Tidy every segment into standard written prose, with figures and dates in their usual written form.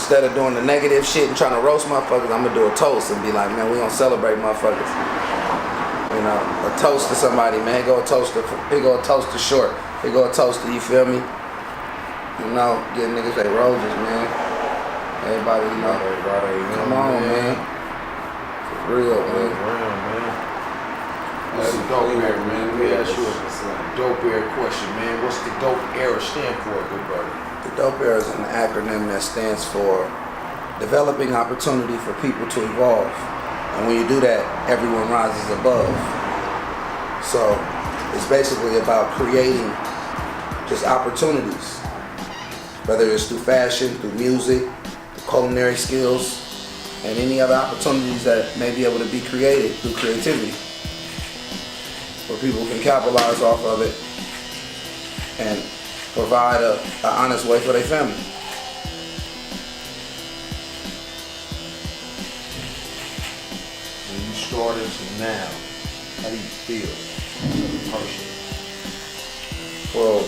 instead of doing the negative shit and trying to roast motherfuckers, I'm gonna do a toast and be like, man, we gonna celebrate motherfuckers. You know, a toast to somebody, man. Here go a toast to Short. Here go a toast to, you feel me? You know, getting niggas their roses, man. Everybody, you know, come on, man. For real, man. That's a dope era, man. Let me ask you a dope era question, man. What's the dope era stand for, good brother? The dope era is an acronym that stands for developing opportunity for people to evolve. And when you do that, everyone rises above. So it's basically about creating just opportunities, whether it's through fashion, through music, through culinary skills, and any other opportunities that may be able to be created through creativity, where people can capitalize off of it and provide an honest way for their family. When you started to now, how do you feel as a person? Well,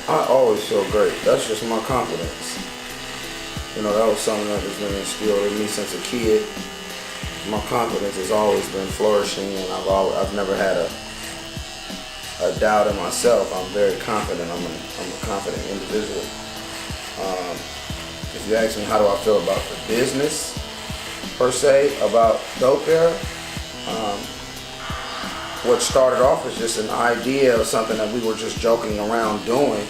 I always feel great. That's just my confidence. You know, that was something that has been instilled in me since a kid. My confidence has always been flourishing, and I've never had a doubt in myself. I'm very confident. I'm a confident individual. If you ask me how do I feel about the business per se, about Dope Era, what started off as just an idea of something that we were just joking around doing,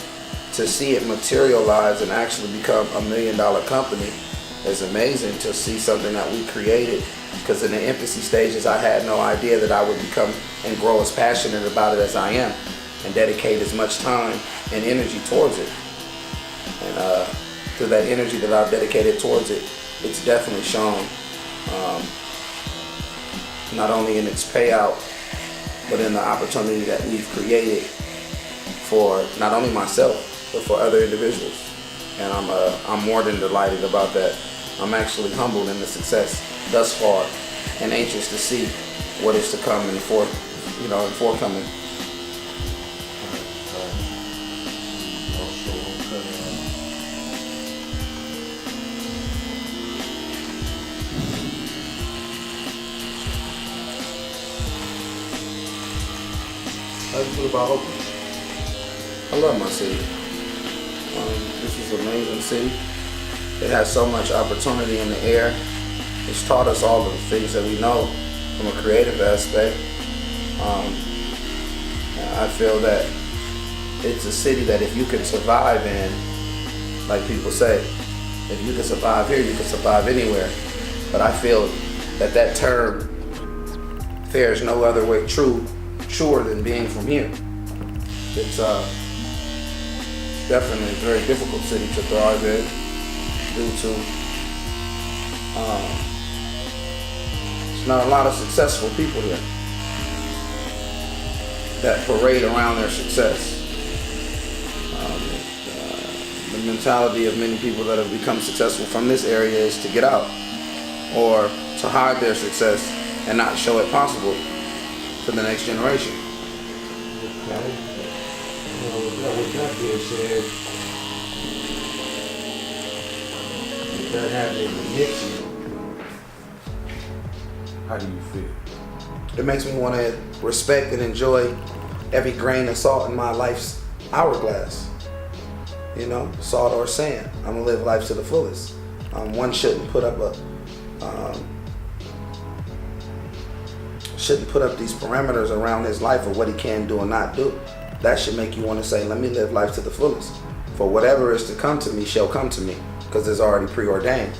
to see it materialize and actually become $1 million company is amazing. To see something that we created, because in the infancy stages I had no idea that I would become and grow as passionate about it as I am and dedicate as much time and energy towards it. And through that energy that I've dedicated towards it, it's definitely shown, not only in its payout, but in the opportunity that we've created for not only myself, but for other individuals. And I'm more than delighted about that. I'm actually humbled in the success thus far and anxious to see what is to come in forthcoming. How do you feel about Oakland? I love my city. This is an amazing city. It has so much opportunity in the air. It's taught us all of the things that we know from a creative aspect. I feel that it's a city that if you can survive in, like people say, if you can survive here, you can survive anywhere. But I feel that that term fares no other way truer than being from here. It's definitely a very difficult city to thrive in due to there's not a lot of successful people here that parade around their success. The mentality of many people that have become successful from this area is to get out or to hide their success and not show it possible to the next generation. Okay. With that being said, with that happening with Nipsey, how do you feel? It makes me want to respect and enjoy every grain of salt in my life's hourglass. You know, salt or sand. I'm gonna live life to the fullest. One shouldn't put up these parameters around his life of what he can do and not do. That should make you want to say, let me live life to the fullest. For whatever is to come to me shall come to me, because it's already preordained.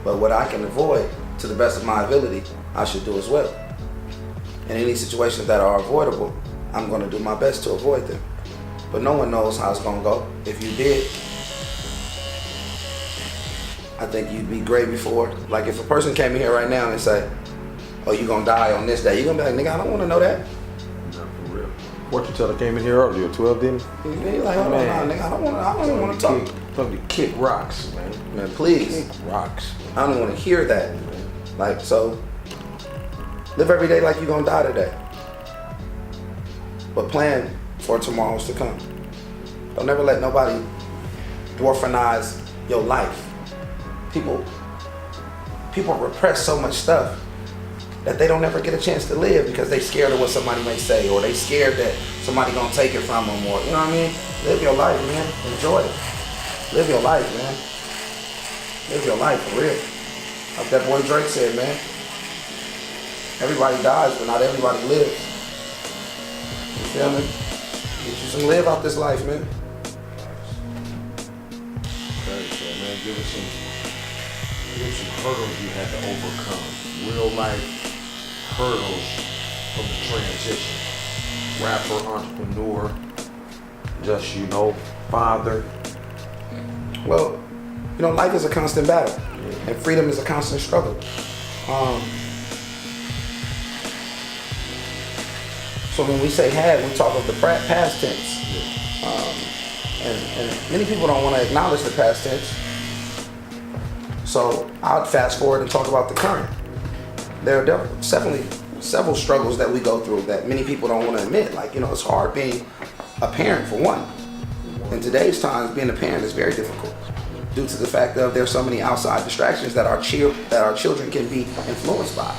But what I can avoid, to the best of my ability, I should do as well. In any situations that are avoidable, I'm going to do my best to avoid them. But no one knows how it's going to go. If you did, I think you'd be great before. Like if a person came in here right now and say, oh, you're going to die on this day, you're going to be like, nigga, I don't want to know that. Not for real. Fortune teller came in here earlier, 12 didn't he? You're like, hold on, nigga, I don't want to talk. Told me to kick rocks, man. Man, please. Kick rocks. I don't want to hear that. Like, so, live every day like you're going to die today. But plan for tomorrows to come. Don't never let nobody dwarfinize your life. People repress so much stuff that they don't ever get a chance to live because they scared of what somebody may say, or they scared that somebody gonna take it from them, or, you know what I mean? Live your life, man. Enjoy it. Live your life, man. Live your life, for real. Like that boy Drake said, man. Everybody dies, but not everybody lives. You feel me? Get you some live out this life, man. Okay, so man, give us some hurdles you had to overcome. Real life hurdles from the transition. Rapper, entrepreneur, just, you know, father. Well, you know, life is a constant battle, and freedom is a constant struggle. So when we say had, we talk of the past tense. And many people don't want to acknowledge the past tense. So I'll fast forward and talk about the current. There are definitely several struggles that we go through that many people don't want to admit. Like, you know, it's hard being a parent, for one. In today's times, being a parent is very difficult due to the fact that there's so many outside distractions that our children can be influenced by.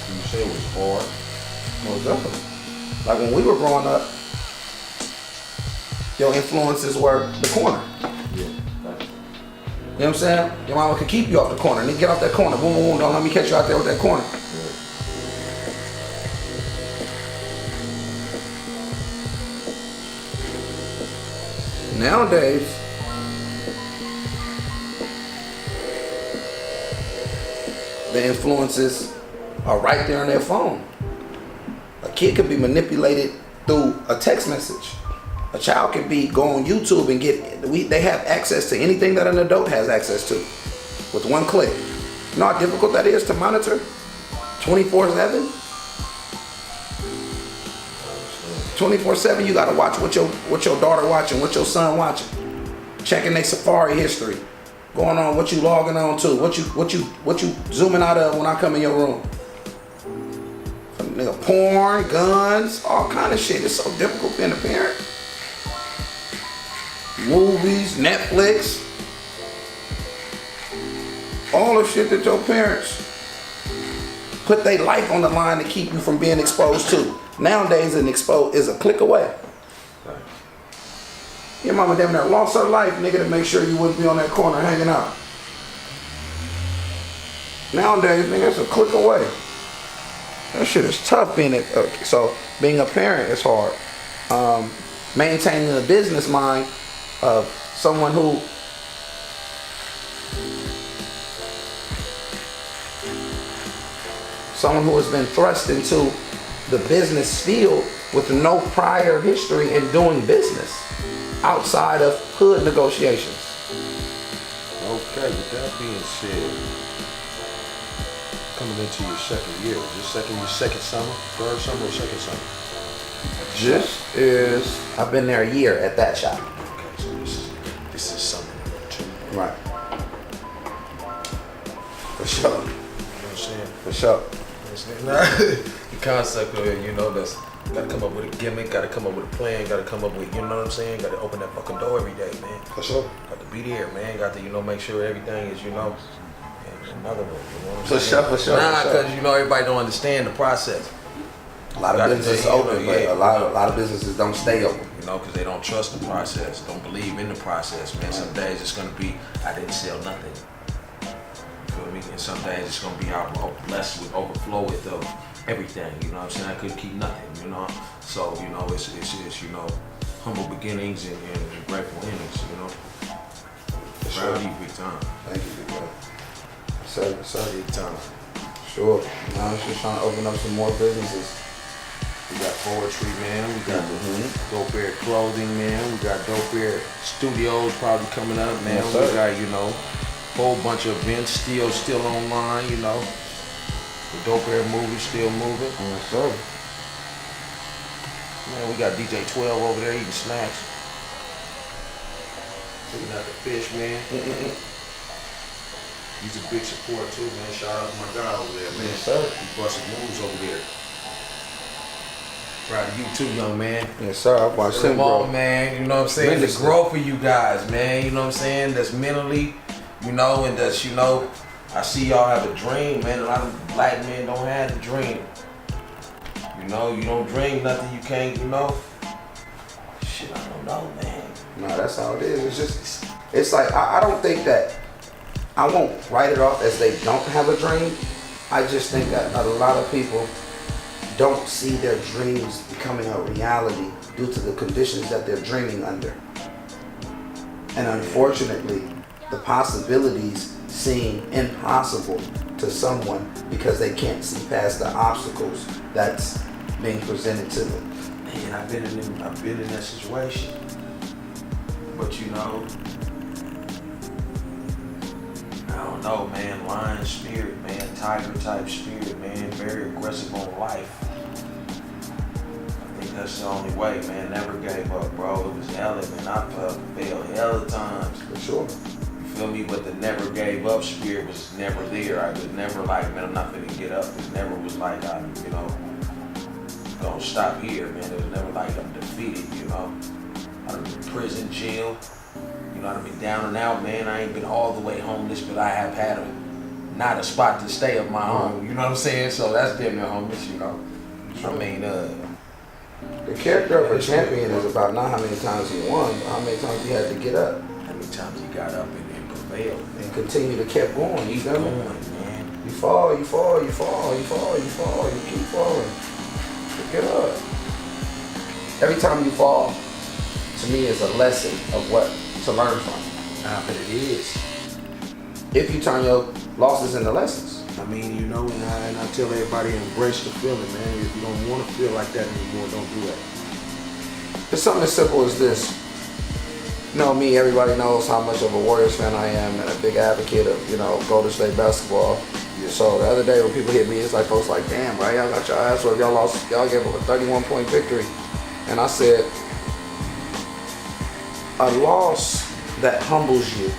You say it was hard? Most definitely. Like when we were growing up, your influences were the corner. Yeah. You know what I'm saying? Your mama could keep you off the corner. Nigga, get off that corner. Boom, boom, boom. Don't let me catch you out there with that corner. Nowadays, the influences are right there on their phone. A kid could be manipulated through a text message. A child could go on YouTube and they have access to anything that an adult has access to with one click. You know how difficult that is to monitor 24/7? 24/7, you gotta watch what your daughter watching, what your son watching, checking their Safari history, going on what you logging on to, what you zooming out of when I come in your room. Nigga, porn, guns, all kind of shit. It's so difficult being a parent. Movies, Netflix, all the shit that your parents put their life on the line to keep you from being exposed to. Nowadays, an expose is a click away. Your mama damn near lost her life, nigga, to make sure you wouldn't be on that corner hanging out. Nowadays, nigga, it's a click away. That shit is tough being being a parent is hard. Maintaining a business mind of someone who has been thrust into the business field with no prior history in doing business outside of hood negotiations. Okay, with that being said, coming into your second year, your second summer, third summer or second summer? I've been there a year at that shop. Okay, so this is summer number 2. Right. For sure. You know what I'm saying? For sure. The concept of it, you know, that's gotta come up with a gimmick, gotta come up with a plan, gotta come up with, you know what I'm saying? Gotta open that fucking door every day, man. For sure. Got to be there, man. Got to, you know, make sure everything is, you know, another one. You know what I'm For saying? sure, for sure. Nah, for sure. because, you know, everybody don't understand the process. A lot of businesses open, but yeah, a lot of businesses don't stay open. You know, because they don't trust the process, don't believe in the process, man. Some days it's going to be, I didn't sell nothing. You feel me? And some days it's going to be blessed with overflow with everything, you know what I'm saying? I couldn't keep nothing, you know? So, you know, it's you know, humble beginnings and grateful endings, you know? Proud of you, big time. Thank you, big man. Sir, Big time. sure. Now I'm just trying to open up some more businesses. We got poetry, man. We got Dope Air Clothing, man. We got Dope Air Studios probably coming up, man. Yes, We sir. got, you know, whole bunch of events still online, you know. The Dope Air movie still moving. Yes, sir. Man, we got DJ 12 over there eating snacks. Eating out the fish, man. He's a big support too, man. Shout out to my guy over there, man. Yes, sir. He busted moves over there. Proud of you too, young man. Yes, sir. I watched him, Come on, bro. man. You know what I'm saying? The growth for you guys, man. You know what I'm saying? That's mentally, you know, and that's, you know, I see y'all have a dream, man. A lot of black men don't have the dream. You know, you don't dream nothing you can't, you know. Shit, I don't know, man. No, that's how it is. It's just, it's like, I don't think that, I won't write it off as they don't have a dream. I just think that a lot of people don't see their dreams becoming a reality due to the conditions that they're dreaming under. And unfortunately, the possibilities seem impossible to someone because they can't see past the obstacles that's being presented to them. Man, I've been in that situation. But you know, I don't know, man. Lion spirit, man. Tiger type spirit, man. Very aggressive on life. I think that's the only way, man. Never gave up, bro. It was hella, man. I failed hella times. For sure. You feel me? But the never gave up spirit was never there. I was never like, man, I'm not gonna get up. It never was like, you know, don't stop here, man. It was never like I'm defeated, you know. I've been in prison, jail. You know, I've been down and out, man. I ain't been all the way homeless, but I have had not a spot to stay of my own. You know what I'm saying? So that's damn near homeless, you know. I mean, the character of a champion is about not how many times he won, but how many times he had to get up. How many times he got up and prevailed. And continue to keep going. Keep going, man. You fall, you fall, you fall, you fall, you fall, you keep falling. Get up. Every time you fall, to me, is a lesson of what to learn from. Nah, but it is. If you turn your losses into lessons. I mean, you know, and I tell everybody, embrace the feeling, man. If you don't want to feel like that anymore, don't do that. It's something as simple as this. You know me, everybody knows how much of a Warriors fan I am and a big advocate of, you know, Golden State basketball. Yeah. So the other day when people hit me, it's like folks like, damn, bro, y'all got your ass whooped. Y'all lost, y'all gave up a 31-point victory. And I said, a loss that humbles you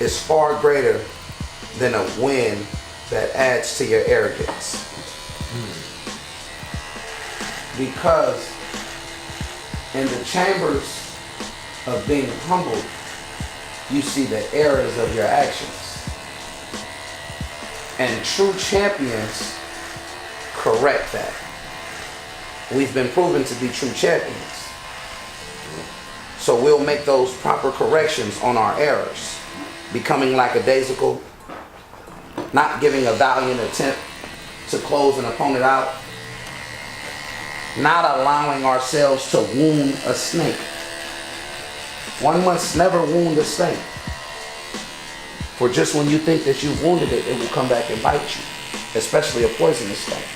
is far greater than a win that adds to your arrogance. Because in the chambers of being humbled, you see the errors of your actions. And true champions correct that. We've been proven to be true champions. So we'll make those proper corrections on our errors. Becoming lackadaisical, not giving a valiant attempt to close an opponent out, not allowing ourselves to wound a snake. One must never wound a snake. For just when you think that you've wounded it, it will come back and bite you, especially a poisonous snake.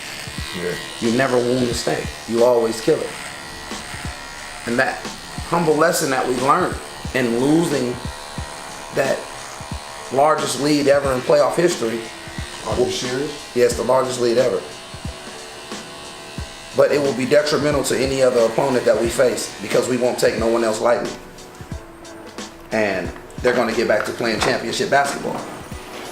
Yeah. You never wound a snake. You always kill it. And that humble lesson that we learned in losing that largest lead ever in playoff history. Are you serious? Yes, the largest lead ever. But it will be detrimental to any other opponent that we face because we won't take no one else lightly. And they're going to get back to playing championship basketball.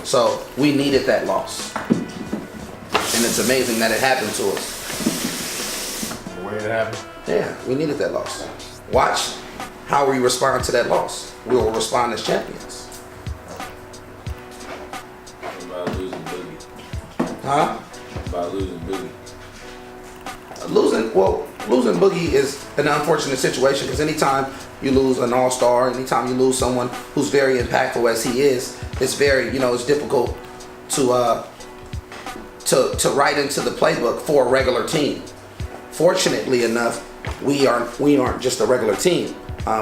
So we needed that loss. And it's amazing that it happened to us. The way it happened? Yeah, we needed that loss. Watch how we respond to that loss. We will respond as champions. About losing Boogie. Huh? About losing Boogie. Losing Boogie is an unfortunate situation because anytime you lose an all-star, anytime you lose someone who's very impactful as he is, it's very, it's difficult to write into the playbook for a regular team. Fortunately enough, we aren't just a regular team.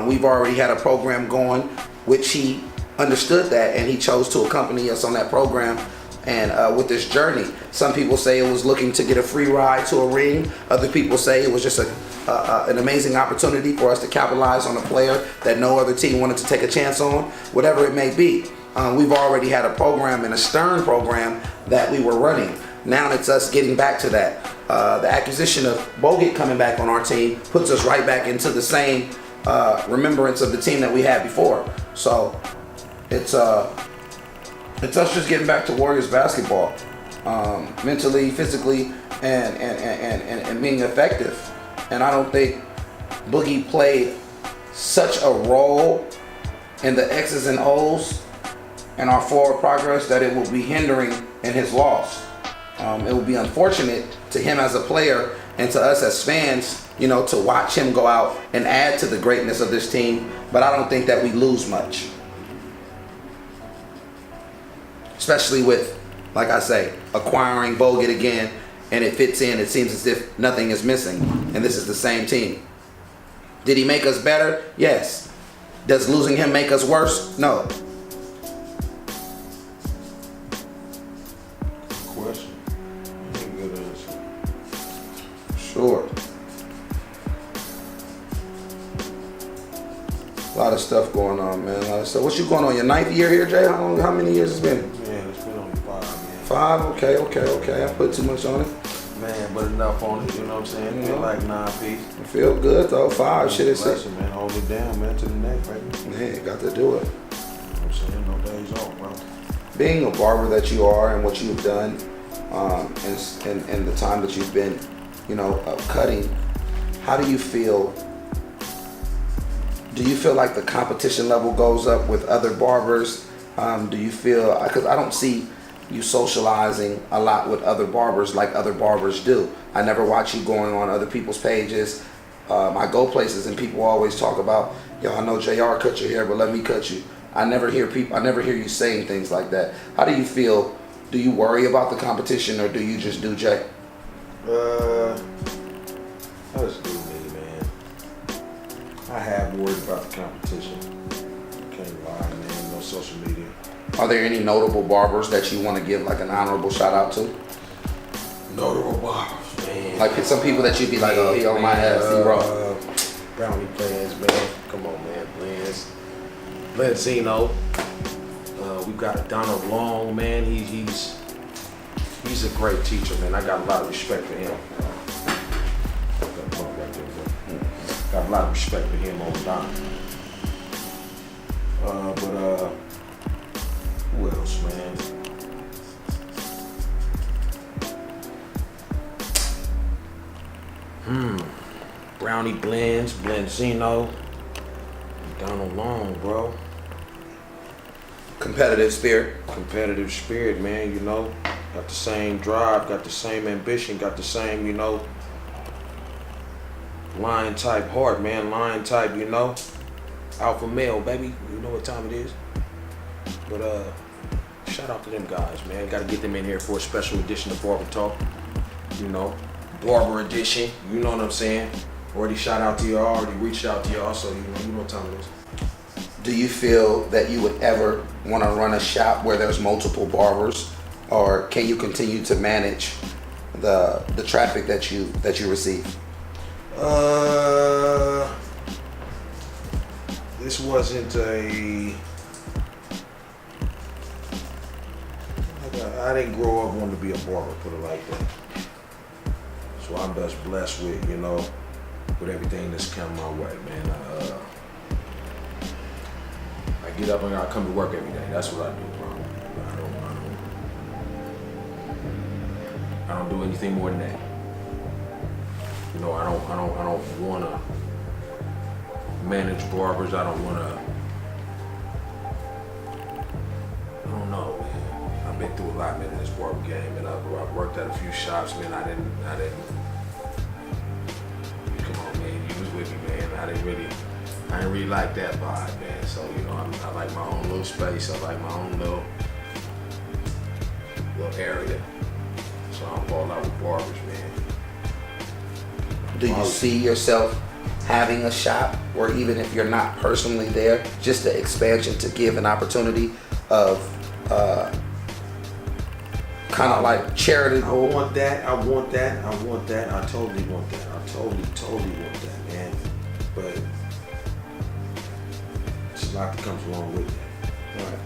We've already had a program going, which he understood that, and he chose to accompany us on that program. And with this journey, some people say it was looking to get a free ride to a ring. Other people say it was just an amazing opportunity for us to capitalize on a player that no other team wanted to take a chance on. Whatever it may be, we've already had a program and a stern program that we were running. Now it's us getting back to that. The acquisition of Bogut coming back on our team puts us right back into the same remembrance of the team that we had before. So it's us just getting back to Warriors basketball, mentally, physically, and being effective. And I don't think Boogie played such a role in the X's and O's and our forward progress that it will be hindering in his loss. It will be unfortunate to him as a player and to us as fans, you know, to watch him go out and add to the greatness of this team. But I don't think that we lose much. Especially with, like I say, acquiring Bogut again, and it fits in. It seems as if nothing is missing, and this is the same team. Did he make us better? Yes. Does losing him make us worse? No. Question. Good answer. Sure. A lot of stuff going on, man. A lot of stuff. What you going on? Your 9th year here, Jay? How many years it's been? Man, it's been only 5, man. 5? Okay. I put too much on it. Man, but enough on it, you know what I'm saying? Yeah. Feel like 9 piece. I feel good though. 5 shit is Bless it, man. Hold it down, man, to the neck, baby. Man, got to do it. You know what I'm saying? No days off, bro. Being a barber that you are and what you've done, and the time that you've been, you know, cutting, how do you feel? Do you feel like the competition level goes up with other barbers? Do you feel, because I don't see you socializing a lot with other barbers like other barbers do. I never watch you going on other people's pages. I go places and people always talk about, yo, I know JR cut your hair, but let me cut you. I never hear you saying things like that. How do you feel? Do you worry about the competition, or do you just do Jay? I just do me, man. I have worried about the competition. Can't lie, man. No social media. Are there any notable barbers that you want to give like an honorable shout out to? Notable barbers, man. Like some people that you'd be like, oh, he on my ass, he raw. Brownie Blends, man. Come on, man. Blends. Blenzino. We've got Donald Long, man. He's a great teacher, man. I got a lot of respect for him. Got a lot of respect for him on Don. Who else, man? Brownie Blends, Blenzino, Donald Long, bro. Competitive spirit. Competitive spirit, man, you know. Got the same drive, got the same ambition, got the same, you know, lion type heart, man. Lion type, you know. Alpha male, baby. You know what time it is. But shout out to them guys, man. Gotta get them in here for a special edition of Barber Talk. You know, Barber edition. You know what I'm saying? Already shout out to y'all, already reached out to y'all, so you know what time it is. Do you feel that you would ever want to run a shop where there's multiple barbers, or can you continue to manage the traffic that you receive? This wasn't I didn't grow up wanting to be a barber, put it like that. So I'm just blessed with, you know, with everything that's come my way, man. I get up and I come to work every day. That's what I do, bro. I don't do anything more than that. You know, I don't wanna manage barbers. I don't know, man. I've been through a lot, man, in this barber game, and I've worked at a few shops, man. I didn't. Come on, man. You was with me, man. I didn't really like that vibe, man. So, you know, I like my own little space. I like my own little area. So I'm all out with barbers, man. Do you see yourself having a shop, or even if you're not personally there, just the expansion to give an opportunity of kind of like charitable? I want that. I totally want that. I totally want that, man. But it's a lot that comes along with that. Right.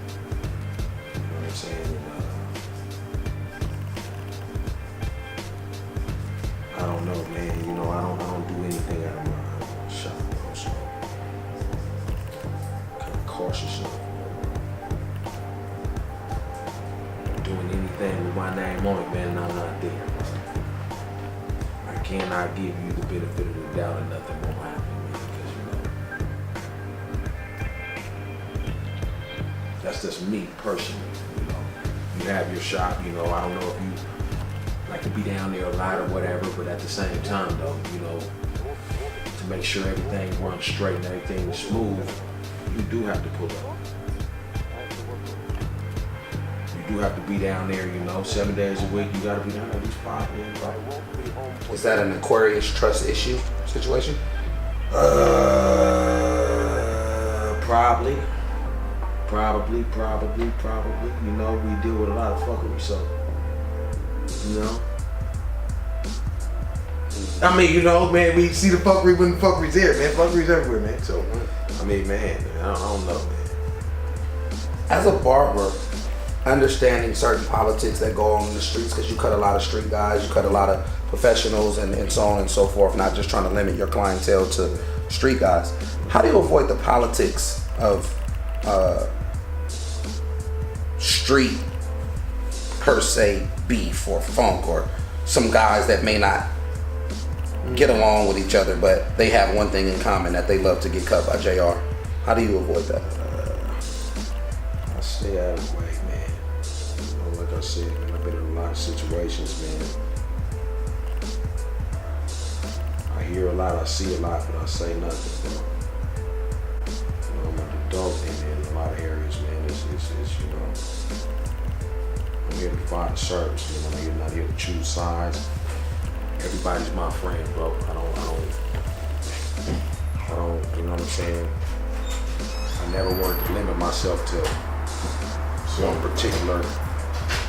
You know what I'm saying? I don't know, man. You know, I don't do anything out of my shop, bro. So kind of cautious of Doing anything with my name on it, man, I'm not there. cannot give you the benefit of the doubt and nothing won't happen, man, because that's just me personally. You have your shot. I don't know if you like to be down there a lot or whatever, but at the same time, though, to make sure everything runs straight and everything is smooth, you do have to pull up. You do have to be down there, 7 days a week. You got to be down there at least 5 days, bro. Is that an Aquarius trust issue situation? Probably. We deal with a lot of fuckery, so. I mean, man, we see the fuckery when the fuckery's there, man. Fuckery's everywhere, man. So, I mean, man, I don't know, man. As a barber, understanding certain politics that go on in the streets, because you cut a lot of street guys, you cut a lot of professionals and so on and so forth, not just trying to limit your clientele to street guys. How do you avoid the politics of street per se beef or funk, or some guys that may not get along with each other, but they have one thing in common, that they love to get cut by JR? How do you avoid that? I stay out of the way, man. Like I said, man, I've been in a lot of situations, man. I hear a lot, I see a lot, but I say nothing, bro. I'm an adult in a lot of areas, man. I'm here to provide a service, man. I'm not here to choose sides. Everybody's my friend, bro. I don't, you know what I'm saying? I never wanted to limit myself to one particular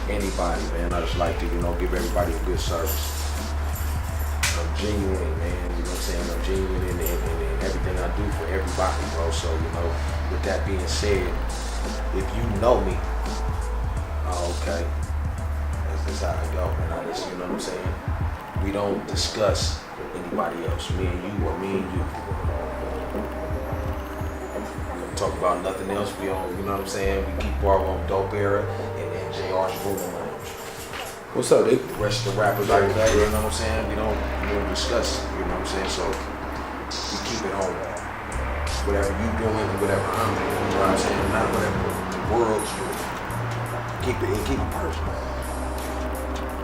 anybody, man. I just like to, give everybody a good service. I'm genuine, man. You know what I'm saying? I'm genuine in everything I do for everybody, bro. So, with that being said, if you know me, okay, that's just how I go, man. I just, you know what I'm saying? We don't discuss anybody else, me and you or me and you. We don't talk about nothing else. We don't, you know what I'm saying? We keep our own dope era and JR's room lounge. What's up, dude? The rest of the rappers like that, you know what I'm saying? We don't discuss, you know what I'm saying? So we keep it on whatever you doing and whatever I'm doing, you know what I'm saying? Not whatever the world's doing. Keep it personal.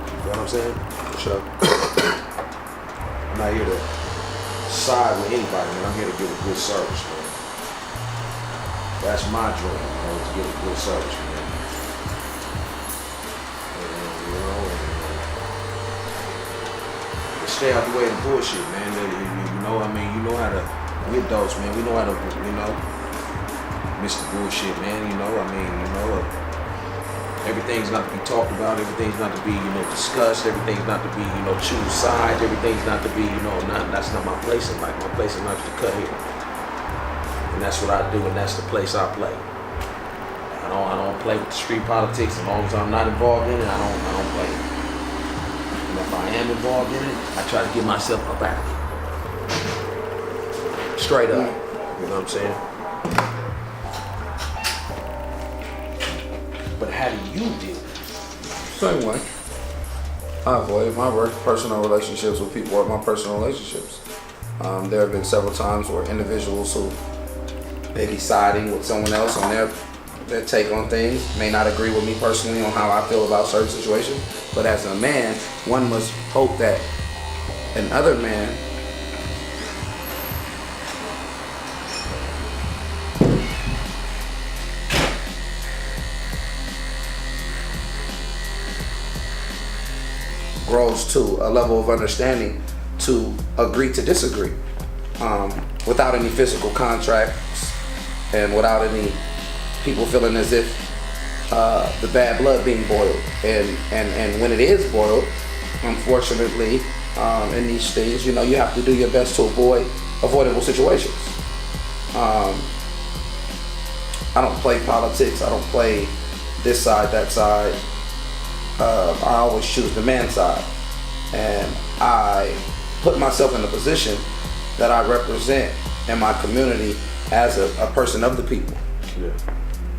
You know what I'm saying? For sure. I'm not here to side with anybody, man. I'm here to give a good service, man. That's my dream, to give a good service, man. And stay out the way of the bullshit, man. You know how to get those, man. We know how to, miss the bullshit, man. Everything's not to be talked about. Everything's not to be, discussed. Everything's not to be, choose sides. Everything's not to be, that's not my place in life. My place in life is to cut here. And that's what I do, and that's the place I play. I don't play with the street politics. As long as I'm not involved in it, I don't play it. And if I am involved in it, I try to get myself up out of it. Straight up. You know what I'm saying? But how do you deal with it? Same way. I avoid my work, personal relationships with people are my personal relationships. There have been several times where individuals who may be siding with someone else on their take on things may not agree with me personally on how I feel about certain situations. But as a man, one must hope that another man grows to a level of understanding to agree to disagree without any physical contracts and without any people feeling as if the bad blood being boiled. And when it is boiled, unfortunately, in these things, you have to do your best to avoid avoidable situations. I don't play politics. I don't play this side, that side. I always choose the man side, and I put myself in a position that I represent in my community as a person of the people. Yeah.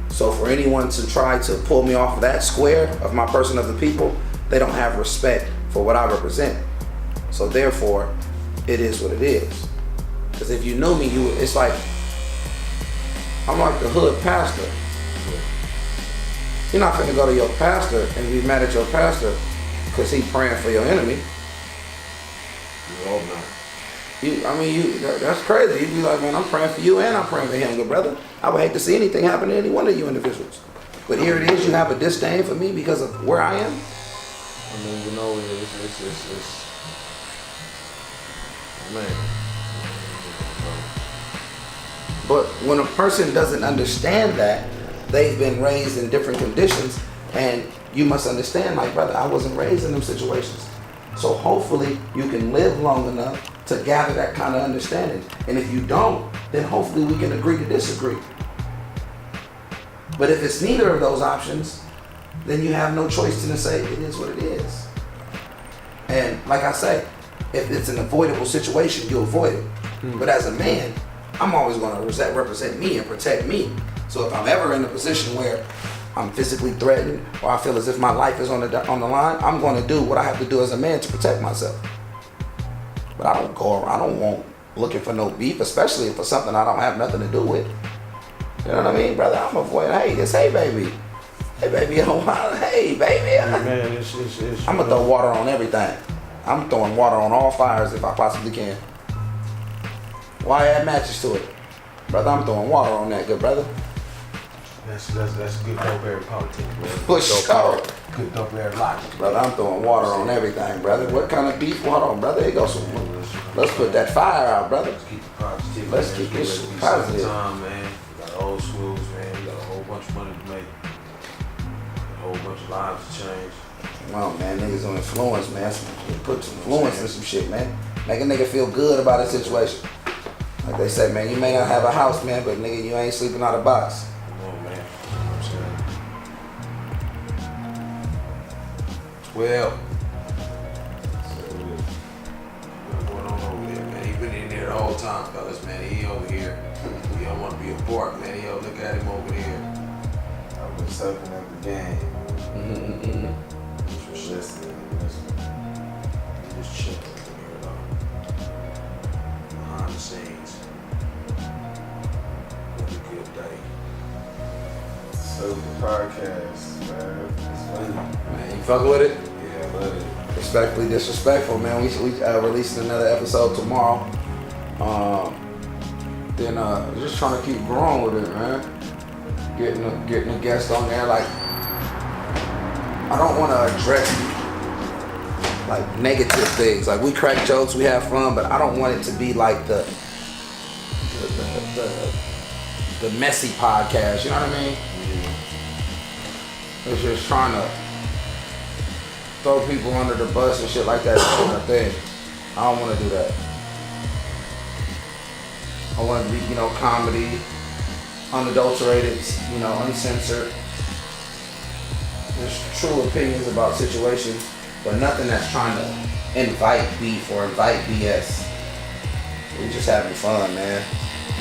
So for anyone to try to pull me off of that square of my person of the people, they don't have respect for what I represent. So therefore, it is what it is. Because if you knew me, it's like, I'm like the hood pastor. You're not finna go to your pastor and be mad at your pastor because he praying for your enemy. You hope not. That's crazy. You'd be like, man, I'm praying for you and I'm praying for him, good brother. I would hate to see anything happen to any one of you individuals. But here it is, you have a disdain for me because of where I am. I mean, you know, it's man. But when a person doesn't understand that, they've been raised in different conditions, and you must understand, my brother, I wasn't raised in them situations. So hopefully you can live long enough to gather that kind of understanding. And if you don't, then hopefully we can agree to disagree. But if it's neither of those options, then you have no choice to say it is what it is. And like I say, if it's an avoidable situation, you avoid it. But as a man, I'm always going to represent me and protect me. So if I'm ever in a position where I'm physically threatened or I feel as if my life is on the line, I'm going to do what I have to do as a man to protect myself. But I don't want looking for no beef, especially for something I don't have nothing to do with. You know what I mean, brother? I'm avoiding, hey baby. Hey baby, hey baby. Man, it's I'm going to throw water on everything. I'm throwing water on all fires if I possibly can. Why add matches to it? Brother, I'm throwing water on that, good brother. That's good dope-air politics, man. For sure. Good dope-air logic. Brother, I'm throwing water on everything, brother. What kind of beef? Hold on, brother. Here goes some. Let's put that fire out, brother. Let's keep the positivity. Let's keep this shit positive. Time, man. We got old schools, man. We got a whole bunch of money to make. A whole bunch of lives to change. Come on, man. Niggas on influence, man. Put some influence in some shit, man. Make a nigga feel good about a situation. Like they say, man, you may not have a house, man, but nigga, you ain't sleeping out of box. Come on, man. You know what I'm saying? Well, what's going on over there, man? He been in there the whole time, fellas, man. He over here. He don't want to be a bark, man. He look at him over here. I've been soaking up the game. Just listening. He just chilling over here, though. Behind the scenes. Really good day. So the podcast, man. It's funny. Man, you fucking with it? Yeah, I love it. Respectfully disrespectful, man. We releasing another episode tomorrow. Then just trying to keep growing with it, man. Getting a guest on there. Like, I don't want to address like negative things. Like, we crack jokes, we have fun, but I don't want it to be like the messy podcast. You know what I mean? It's just trying to throw people under the bus and shit like that kind of thing. I don't want to do that. I want it to be, comedy, unadulterated, uncensored. There's true opinions about situations, but nothing that's trying to invite beef or invite BS. We're just having fun, man.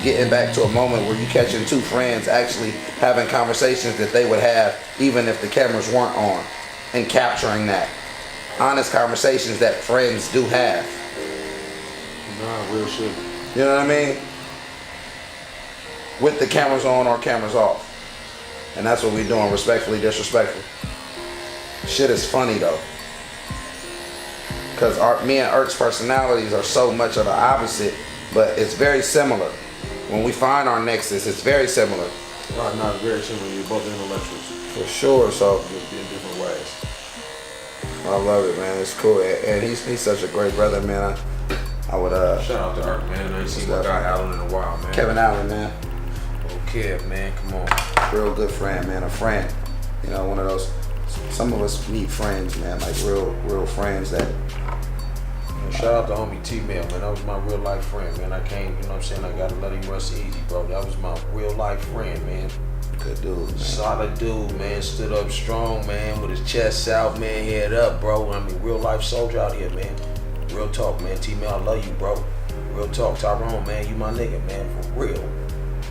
Getting back to a moment where you catching two friends actually having conversations that they would have even if the cameras weren't on, and capturing that. Honest conversations that friends do have. Nah, real shit. You know what I mean? With the cameras on or cameras off. And that's what we're doing, respectfully disrespectful. Shit is funny though. Because me and Ert's personalities are so much of the opposite, but it's very similar. When we find our nexus, it's very similar. Not very similar. You're both intellectuals. For sure, so. Just in different ways. I love it, man. It's cool. And he's such a great brother, man. I would, Shout out to Art, man. I ain't seen my guy Allen in a while, man. Kevin Allen, man. Okay, man. Come on. Real good friend, man. A friend. One of those, some of us meet friends, man. Like real friends that. Shout out to homie T-Mail, man. That was my real life friend, man. I came, I gotta let him rest easy, bro. That was my real life friend, man. Good dude, man. Solid dude, man. Stood up strong, man, with his chest out, man. Head up, bro. Real life soldier out here, man. Real talk, man. T-Mail, I love you, bro. Real talk, Tyrone, man. You my nigga, man. For real.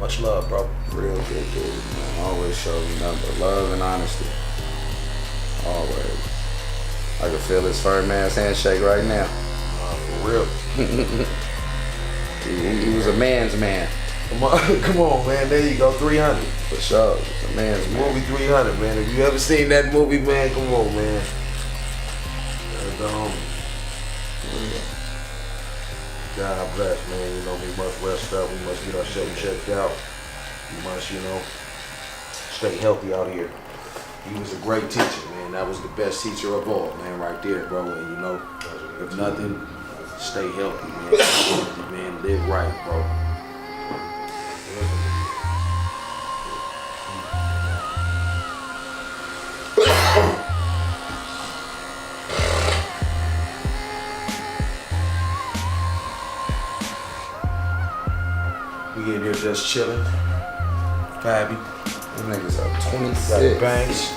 Much love, bro. Real good dude, man. Always show you nothing but love and honesty. Always. I can feel his firm man's handshake right now. For real. He was a man's man. Come on, man. There you go. 300. For sure. He was a man's man. Movie 300, man. If you ever seen that movie, man, come on, man. That's the homie. God bless, man. You know, we must rest up. We must get ourselves checked out. We must, you know, stay healthy out here. He was a great teacher, man. That was the best teacher of all, man, right there, bro. And, you know, if nothing, stay healthy, man. Man, live right, bro. We in here just chilling. Fabby. Them niggas are 26. You got Banks.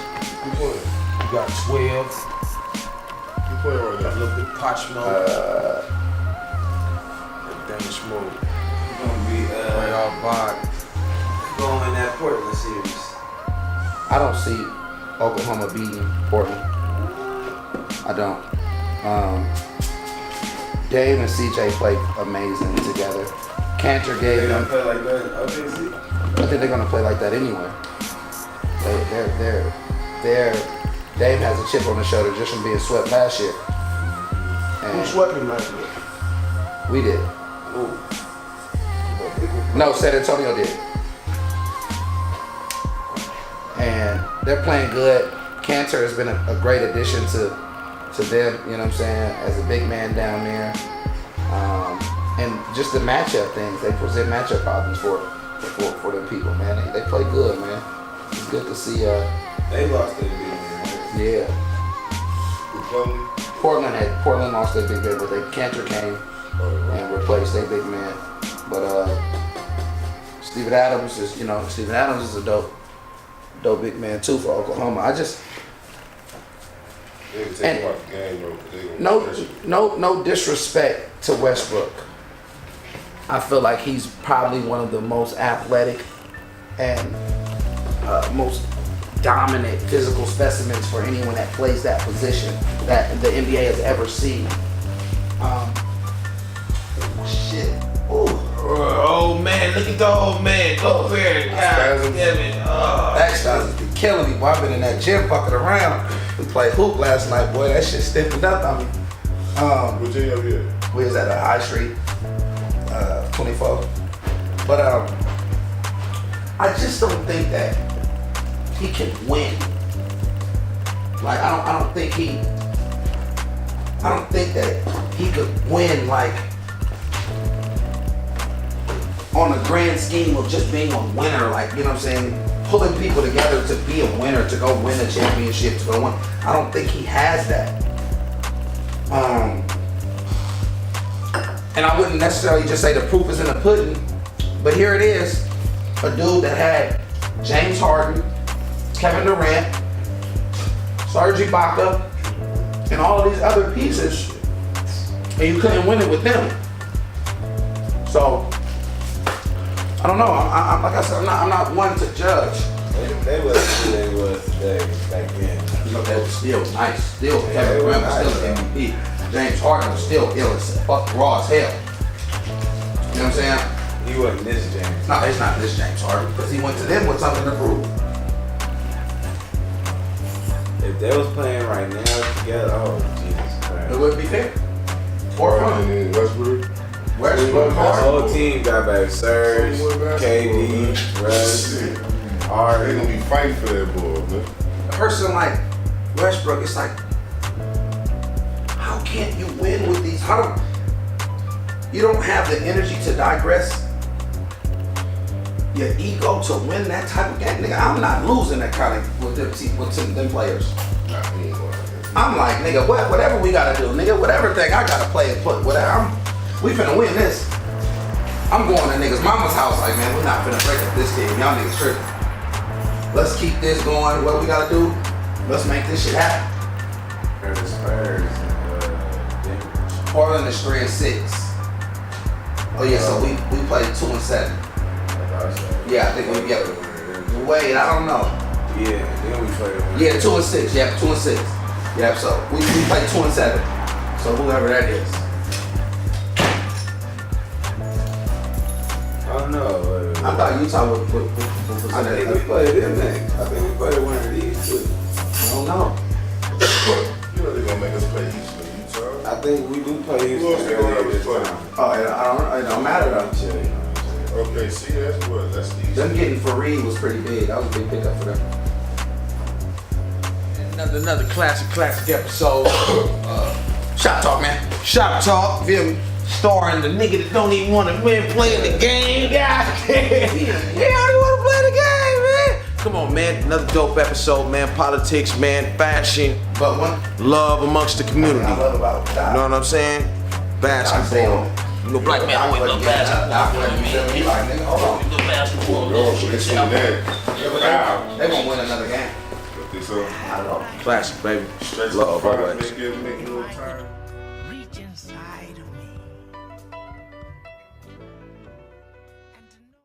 You playing? You got 12. You playing right Got a now? little bit of pot smoke. Everything is smooth. Gonna be Right off by. going in that Portland series. I don't see Oklahoma beating Portland. I don't. Dave and CJ played amazing together. Cantor They gave gonna them. play like that in OKC? I think they're gonna play like that anyway. They're Dave has a chip on his shoulder just from being swept last year. Who And swept him last year? we did. Ooh. No, San Antonio did. And they're playing good. Cantor has been a great addition to them, you know what I'm saying, as a big man down there. And just the matchup things, they present matchup problems for them people, man. They play good, man. It's good to see. They lost their big man, right? Yeah. With Portland lost their big man, but Cantor came and replaced their big man. But Steven Adams is a dope big man too for Oklahoma. They can take And- him out the game, though, 'cause they gonna pressure. No disrespect to Westbrook. I feel like he's probably one of the most athletic and most dominant physical specimens for anyone that plays that position that the NBA has ever seen. Shit. Ooh. Oh man, look at the old man. Go over here. God Spasms. damn it. Oh. That exercise be killing me, boy. I've been in that gym fucking around. We played hoop last night, boy. That shit stiffened up on me. What you up here? We was at a High Street, 24. But I just don't think that he can win. Like I don't think that he could win like on the grand scheme of just being a winner, like, you know what I'm saying? Pulling people together to be a winner, to go win a championship, to go win. I don't think he has that. And I wouldn't necessarily just say the proof is in the pudding, but here it is. A dude that had James Harden, Kevin Durant, Serge Ibaka, and all of these other pieces, and you couldn't win it with them. So, I don't know. I'm like I said, I'm not one to judge. They wasn't who they was today, back then. You know, that was still nice. Still, Yeah, Kevin it was Durant was nice, still an MVP. James Harden was still ill as fuck, raw as hell. You know what I'm saying? He wasn't this James. No, it's not this James Harden, because he went to them with something to prove. If they was playing right now together, oh Jesus It Christ. wouldn't be fair. Or Harden fun. and Westbrook. Westbrook, The Harden. whole team got back. Serge, KD, Russ, Shit. They Harden. gonna be fighting for that ball, man. A person like Westbrook, it's like, how can't you win with these? You don't have the energy to digress your ego to win that type of game. Nigga, I'm not losing that kind of with them players. Nah, he ain't going like that. I'm like, nigga, whatever we gotta do, nigga, whatever thing I gotta play and put, whatever, we finna win this. I'm going to niggas' mama's house like, man, we're not finna break up this game. Y'all niggas tripping. Let's keep this going. What we gotta do? Let's make this shit happen. Or the Spurs and Denver. Portland is 3-6. Oh yeah, so we played 2-7. Yeah, I think we wait, I don't know. Yeah, then we played them. Yeah, 2-6. Yep, 2-6. Yep, so we played 2-7. So whoever that is. Oh no. I thought Utah would I think we played it next. I think we played one of these two. I don't know. You know they're gonna make us play Houston, Utah. I think we do play Who else Houston they gonna earlier have us this play? time. Oh, it don't matter though. Okay, see, that's the Them getting Fareed was pretty big. That was a big pickup for them. Another classic episode. Shot talk, man. Shop Talk, feel me? Starring the nigga that don't even want to win playing the game, guys. He don't even want to play the game, man. Come on, man. Another dope episode, man. Politics, man. Fashion, But one love amongst the community. I love about You know what I'm saying? Basketball. You know, black man always love basketball. He like, nigga, hold on. Love basketball. They seen that. Wow. They gonna win another game. Think so? I don't know. Classic, baby. Stretch Love the always. make it a little time.